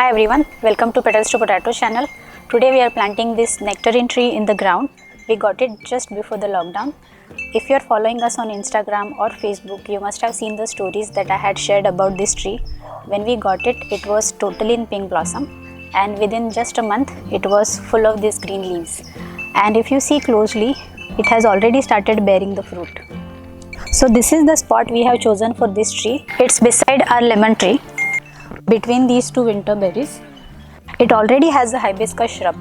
Hi everyone, welcome to Petals to Potato channel. Today we are planting this nectarine tree in the ground. We got it just before the lockdown. If you are following us on Instagram or Facebook, you must have seen the stories that I had shared about this tree. When we got it, it was totally in pink blossom, and within just a month, it was full of these green leaves. And if you see closely, it has already started bearing the fruit. So this is the spot we have chosen for this tree. It's beside our lemon tree, between these two winter berries. It already has a hibiscus shrub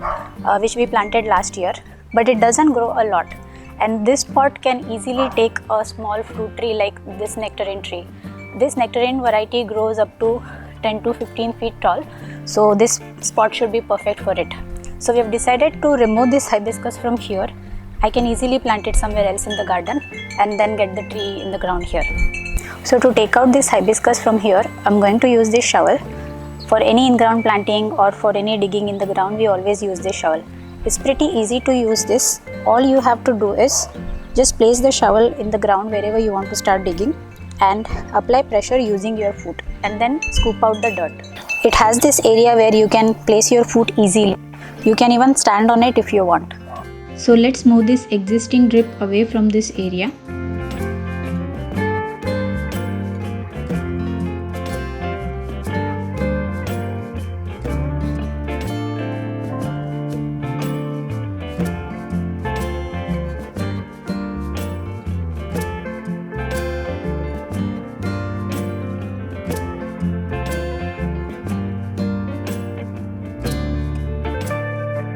which we planted last year, but it doesn't grow a lot, and this pot can easily take a small fruit tree like this nectarine tree. This nectarine variety grows up to 10 to 15 feet tall, so this spot should be perfect for it. So we have decided to remove this hibiscus from here. I can easily plant it somewhere else in the garden and then get the tree in the ground here. So to take out this hibiscus from here, I'm going to use this shovel. For any in-ground planting or for any digging in the ground, we always use this shovel. It's pretty easy to use this. All you have to do is just place the shovel in the ground wherever you want to start digging and apply pressure using your foot and then scoop out the dirt. It has this area where you can place your foot easily. You can even stand on it if you want. So let's move this existing drip away from this area.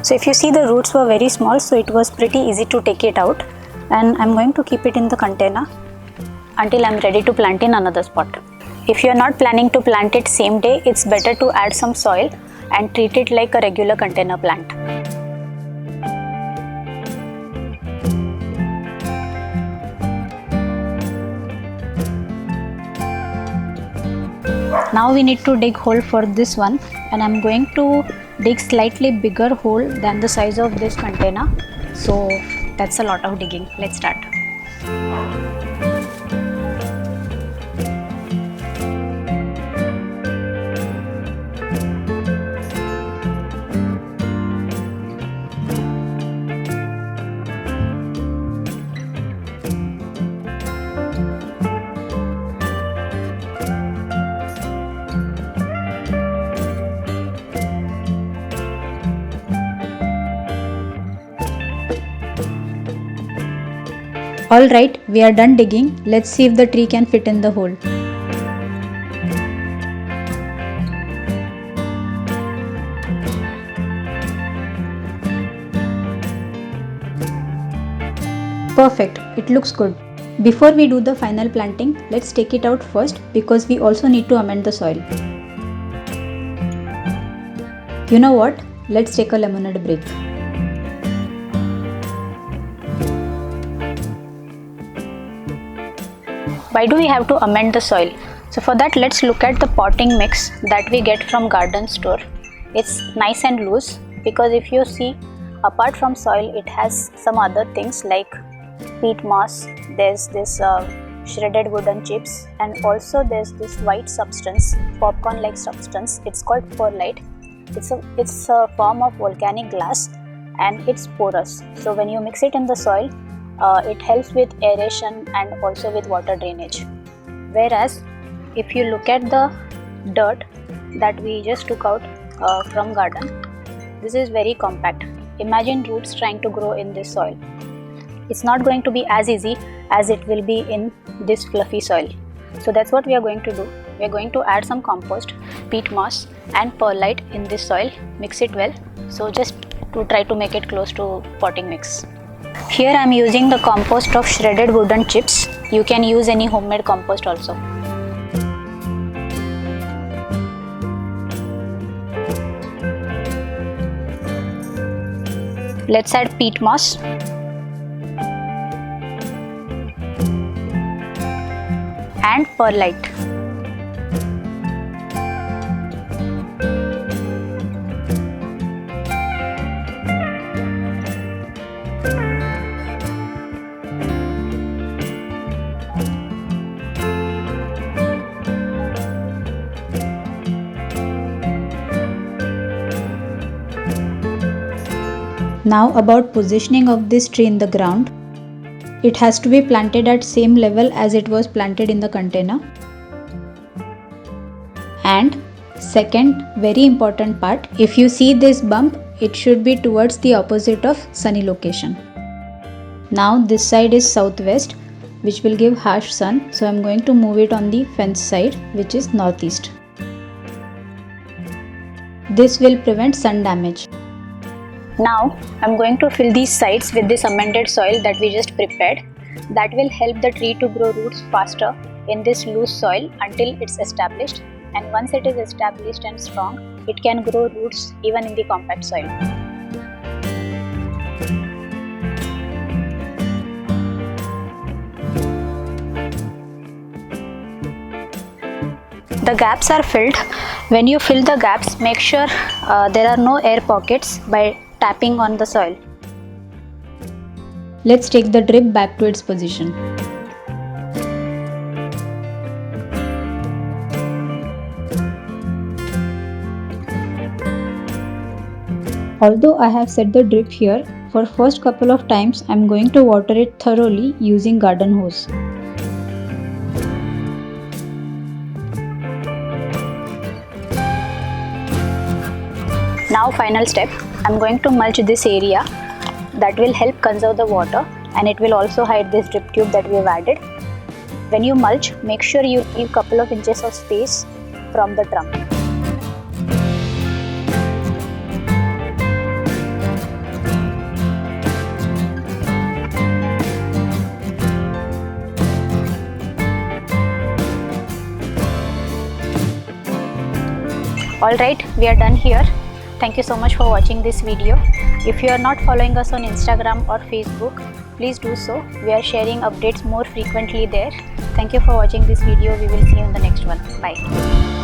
So if you see, the roots were very small, so it was pretty easy to take it out, and I'm going to keep it in the container until I'm ready to plant in another spot. If you are not planning to plant it same day, it's better to add some soil and treat it like a regular container plant. Now we need to dig hole for this one, and I'm going to dig slightly bigger hole than the size of this container. So that's a lot of digging. Let's start. Alright, we are done digging. Let's see if the tree can fit in the hole. Perfect, it looks good. Before we do the final planting, let's take it out first because we also need to amend the soil. You know what? Let's take a lemonade break. Why do we have to amend the soil? So for that, let's look at the potting mix that we get from garden store. It's nice and loose because if you see, apart from soil, it has some other things like peat moss, there's this shredded wooden chips, and also there's this white substance, popcorn like substance. It's called perlite. It's a form of volcanic glass and it's porous. So when you mix it in the soil, it helps with aeration and also with water drainage. Whereas if you look at the dirt that we just took out from garden, this is very compact. Imagine roots trying to grow in this soil. It's not going to be as easy as it will be in this fluffy soil. So that's what we are going to do. We are going to add some compost, peat moss and perlite in this soil, mix it well. So just to try to make it close to potting mix. Here I am using the compost of shredded wooden chips. You can use any homemade compost also. Let's add peat moss. And perlite. Now about positioning of this tree in the ground. It has to be planted at same level as it was planted in the container. And second very important part, if you see this bump, it should be towards the opposite of sunny location. Now this side is southwest, which will give harsh sun, so I am going to move it on the fence side, which is northeast. This will prevent sun damage. Now I am going to fill these sides with this amended soil that we just prepared. That will help the tree to grow roots faster in this loose soil until it's established, and once it is established and strong, it can grow roots even in the compact soil. The gaps are filled. When you fill the gaps, make sure there are no air pockets by tapping on the soil. Let's take the drip back to its position. Although I have set the drip here, for first couple of times I am going to water it thoroughly using garden hose. Now final step, I am going to mulch this area. That will help conserve the water, and it will also hide this drip tube that we have added. When you mulch, make sure you leave couple of inches of space from the trunk. Alright, we are done here. Thank you so much for watching this video. If you are not following us on Instagram or Facebook, please do so. We are sharing updates more frequently there. Thank you for watching this video. We will see you in the next one. Bye.